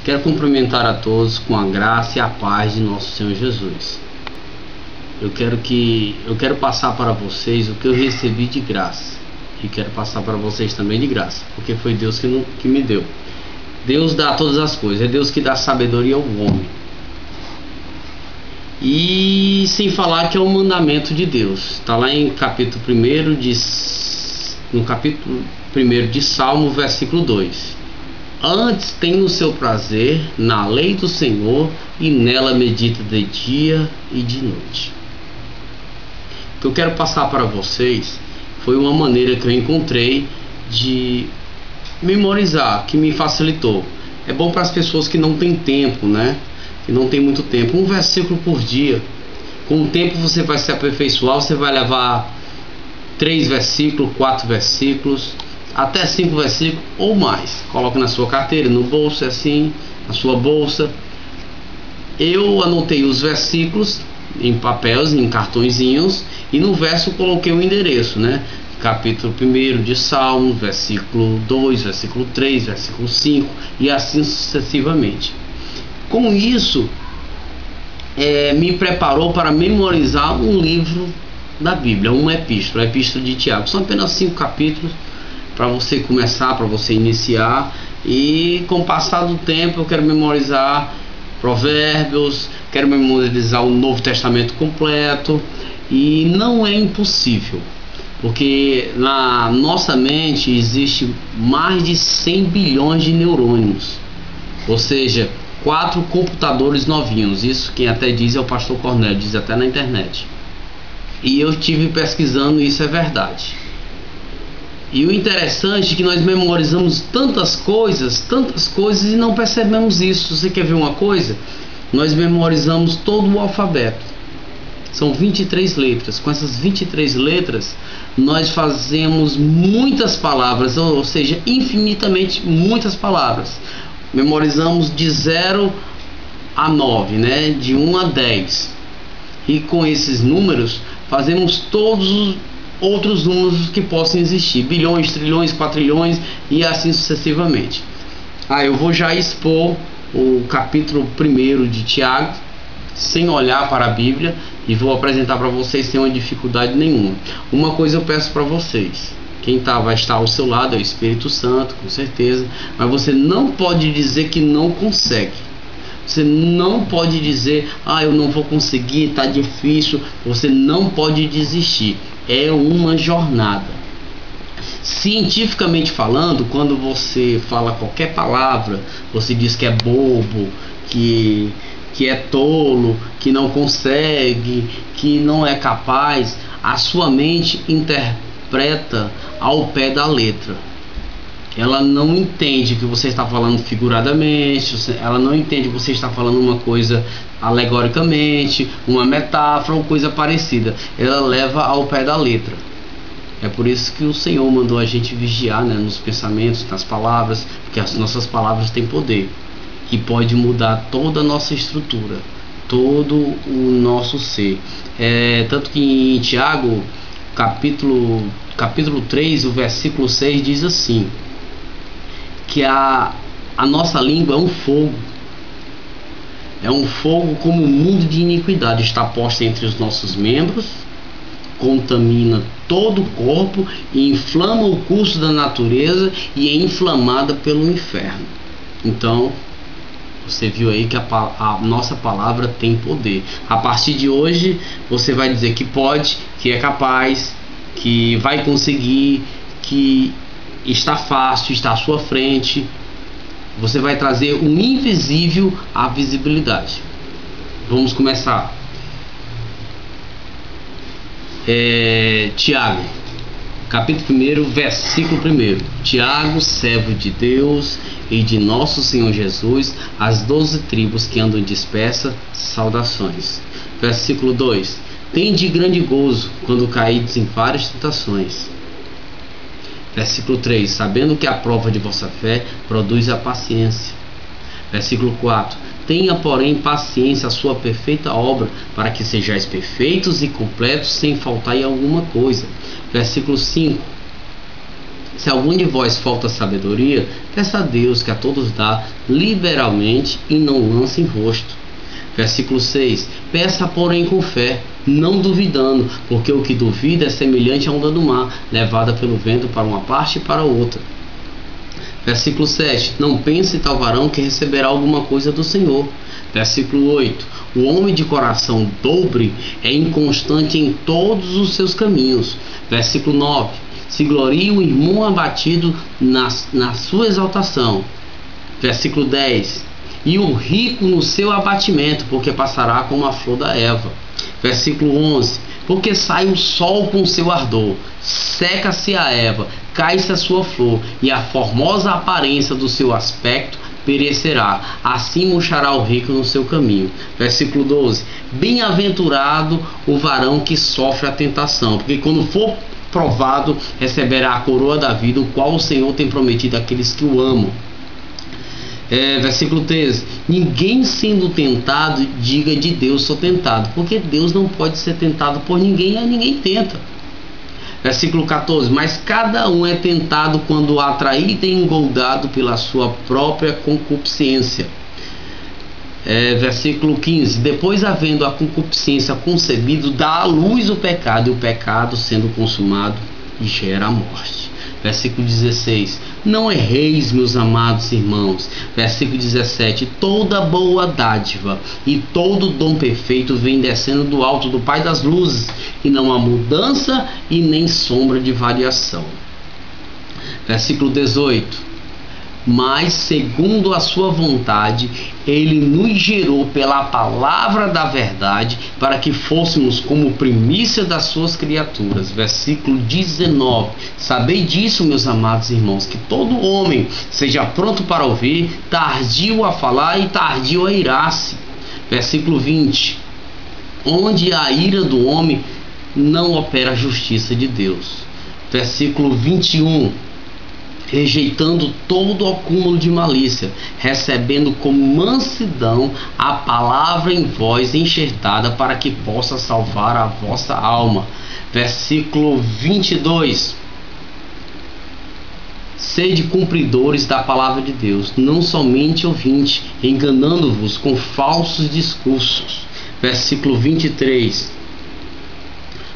Quero cumprimentar a todos com a graça e a paz de nosso Senhor Jesus. Eu quero passar para vocês o que eu recebi de graça, e quero passar para vocês também de graça, porque foi Deus que me deu. Deus dá todas as coisas, é Deus que dá sabedoria ao homem. E sem falar que é um mandamento de Deus. Está lá em no capítulo 1 de Salmo, versículo 2. Antes tem o seu prazer na lei do Senhor, e nela medita de dia e de noite. O que eu quero passar para vocês foi uma maneira que eu encontrei de memorizar, que me facilitou. É bom para as pessoas que não têm tempo, né? Que não tem muito tempo. Um versículo por dia. Com o tempo você vai se aperfeiçoar, você vai levar 3 versículos, 4 versículos, até 5 versículos ou mais. Coloque na sua carteira, no bolso, assim, na sua bolsa. Eu anotei os versículos em papéis, em cartõezinhos, e no verso coloquei o endereço, né? Capítulo 1 de Salmo, versículo 2, versículo 3, versículo 5 e assim sucessivamente. Com isso, me preparou para memorizar um livro da Bíblia, uma epístola, a epístola de Tiago. São apenas 5 capítulos para você começar, para você iniciar, e com o passar do tempo eu quero memorizar Provérbios, quero memorizar o Novo Testamento completo, e não é impossível, porque na nossa mente existe mais de 100 bilhões de neurônios, ou seja, 4 computadores novinhos. Isso quem até diz é o pastor Cornélio, diz até na internet. E eu estive pesquisando e isso é verdade. E o interessante é que nós memorizamos tantas coisas e não percebemos isso. Você quer ver uma coisa? Nós memorizamos todo o alfabeto. São 23 letras. Com essas 23 letras, nós fazemos muitas palavras, ou seja, infinitamente muitas palavras. Memorizamos de 0 a 9, né? De 1 a 10. E com esses números, fazemos todos os outros números que possam existir, bilhões, trilhões, quatrilhões e assim sucessivamente. Eu vou já expor o capítulo 1 de Tiago sem olhar para a Bíblia, e vou apresentar para vocês sem uma dificuldade nenhuma. Uma coisa eu peço para vocês: quem vai estar ao seu lado é o Espírito Santo, com certeza, mas você não pode dizer que não consegue. Você não pode dizer, eu não vou conseguir, está difícil. Você não pode desistir. É uma jornada. Cientificamente falando, quando você fala qualquer palavra, você diz que é bobo, que é tolo, que não consegue, que não é capaz, a sua mente interpreta ao pé da letra. Ela não entende que você está falando figuradamente, ela não entende que você está falando uma coisa alegoricamente, uma metáfora ou coisa parecida. Ela leva ao pé da letra. É por isso que o Senhor mandou a gente vigiar, né, nos pensamentos, nas palavras, porque as nossas palavras têm poder e pode mudar toda a nossa estrutura, todo o nosso ser. Tanto que em Tiago, capítulo 3, o versículo 6 diz assim: que a nossa língua é um fogo. É um fogo como um mundo de iniquidade. Está posta entre os nossos membros, contamina todo o corpo, e inflama o curso da natureza, e é inflamada pelo inferno. Então, você viu aí que a nossa palavra tem poder. A partir de hoje, você vai dizer que pode, que é capaz, que vai conseguir, que está fácil, está à sua frente. Você vai trazer o invisível à visibilidade. Vamos começar. Tiago, capítulo 1, versículo 1. Tiago, servo de Deus e de nosso Senhor Jesus, as 12 tribos que andam dispersas, saudações. Versículo 2. Tende grande gozo quando caídes em várias tentações. Versículo 3. Sabendo que a prova de vossa fé produz a paciência. Versículo 4. Tenha, porém, paciência a sua perfeita obra, para que sejais perfeitos e completos, sem faltar em alguma coisa. Versículo 5. Se algum de vós falta sabedoria, peça a Deus, que a todos dá liberalmente e não lance em rosto. Versículo 6. Peça, porém, com fé, não duvidando, porque o que duvida é semelhante à onda do mar, levada pelo vento para uma parte e para outra. Versículo 7. Não pense tal varão que receberá alguma coisa do Senhor. Versículo 8. O homem de coração dobre é inconstante em todos os seus caminhos. Versículo 9. Se glorie o irmão abatido na sua exaltação. Versículo 10. E o rico no seu abatimento, porque passará como a flor da erva. Versículo 11. Porque sai o sol com seu ardor, seca-se a erva, cai-se a sua flor, e a formosa aparência do seu aspecto perecerá. Assim murchará o rico no seu caminho. Versículo 12. Bem-aventurado o varão que sofre a tentação, porque quando for provado, receberá a coroa da vida, o qual o Senhor tem prometido àqueles que o amam. Versículo 13. Ninguém sendo tentado diga de Deus sou tentado, porque Deus não pode ser tentado por ninguém, e ninguém tenta. Versículo 14. Mas cada um é tentado quando atraído e engoldado pela sua própria concupiscência. Versículo 15. Depois, havendo a concupiscência concebido, dá à luz o pecado, e o pecado, sendo consumado, gera a morte. Versículo 16. Não erreis, meus amados irmãos. Versículo 17. Toda boa dádiva e todo dom perfeito vem descendo do alto do Pai das luzes, e não há mudança e nem sombra de variação. Versículo 18. Mas, segundo a sua vontade, ele nos gerou pela palavra da verdade, para que fôssemos como primícia das suas criaturas. Versículo 19. Sabei disso, meus amados irmãos, que todo homem seja pronto para ouvir, tardio a falar e tardio a irar-se. Versículo 20. Onde a ira do homem não opera a justiça de Deus. Versículo 21. Rejeitando todo o acúmulo de malícia, recebendo com mansidão a palavra em vós enxertada, para que possa salvar a vossa alma. Versículo 22. Sede cumpridores da palavra de Deus, não somente ouvintes, enganando-vos com falsos discursos. Versículo 23.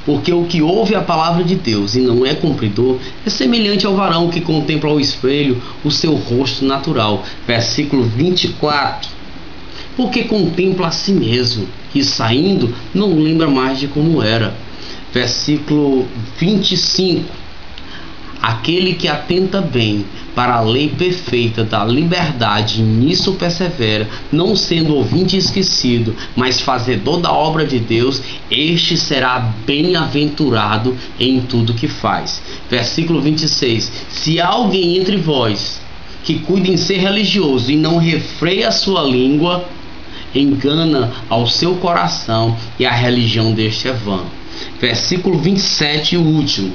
Porque o que ouve a palavra de Deus e não é cumpridor é semelhante ao varão que contempla ao espelho o seu rosto natural. Versículo 24. Porque contempla a si mesmo e, saindo, não lembra mais de como era. Versículo 25. Aquele que atenta bem para a lei perfeita da liberdade, nisso persevera, não sendo ouvinte esquecido, mas fazedor da obra de Deus, este será bem-aventurado em tudo que faz. Versículo 26. Se há alguém entre vós que cuide em ser religioso e não refreia a sua língua, engana ao seu coração, e a religião deste é vã. Versículo 27 e o último.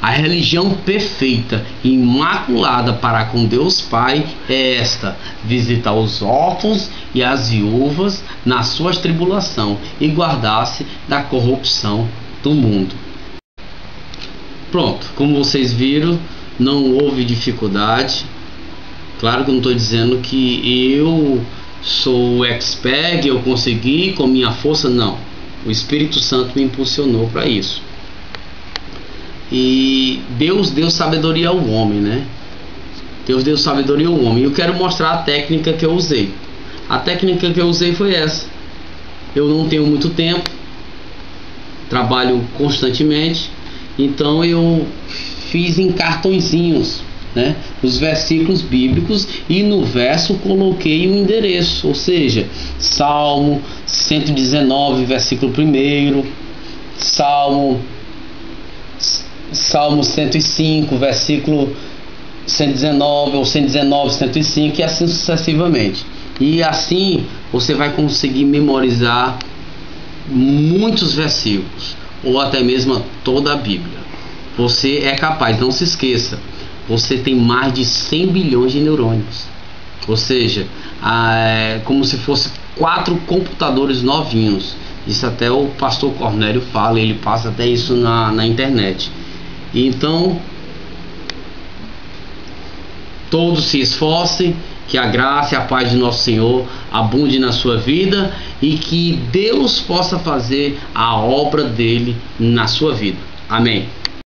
A religião perfeita e imaculada para com Deus Pai é esta: visitar os órfãos e as viúvas na sua tribulação e guardar-se da corrupção do mundo. Pronto, como vocês viram, não houve dificuldade. Claro que eu não estou dizendo que eu sou expert, eu consegui com minha força, não. O Espírito Santo me impulsionou para isso. E Deus deu sabedoria ao homem, né? Deus deu sabedoria ao homem. Eu quero mostrar a técnica que eu usei. A técnica que eu usei foi essa. Eu não tenho muito tempo, trabalho constantemente, então eu fiz em cartõezinhos, né, os versículos bíblicos, e no verso coloquei o endereço, ou seja, Salmo 119, versículo 1, Salmo 105, versículo 119, ou 119, 105, e assim sucessivamente. E assim você vai conseguir memorizar muitos versículos, ou até mesmo toda a Bíblia. Você é capaz, não se esqueça, você tem mais de 100 bilhões de neurônios. Ou seja, é como se fosse 4 computadores novinhos. Isso até o pastor Cornélio fala, ele passa até isso na internet. Então, todos se esforcem, que a graça e a paz de nosso Senhor abunde na sua vida e que Deus possa fazer a obra dele na sua vida. Amém.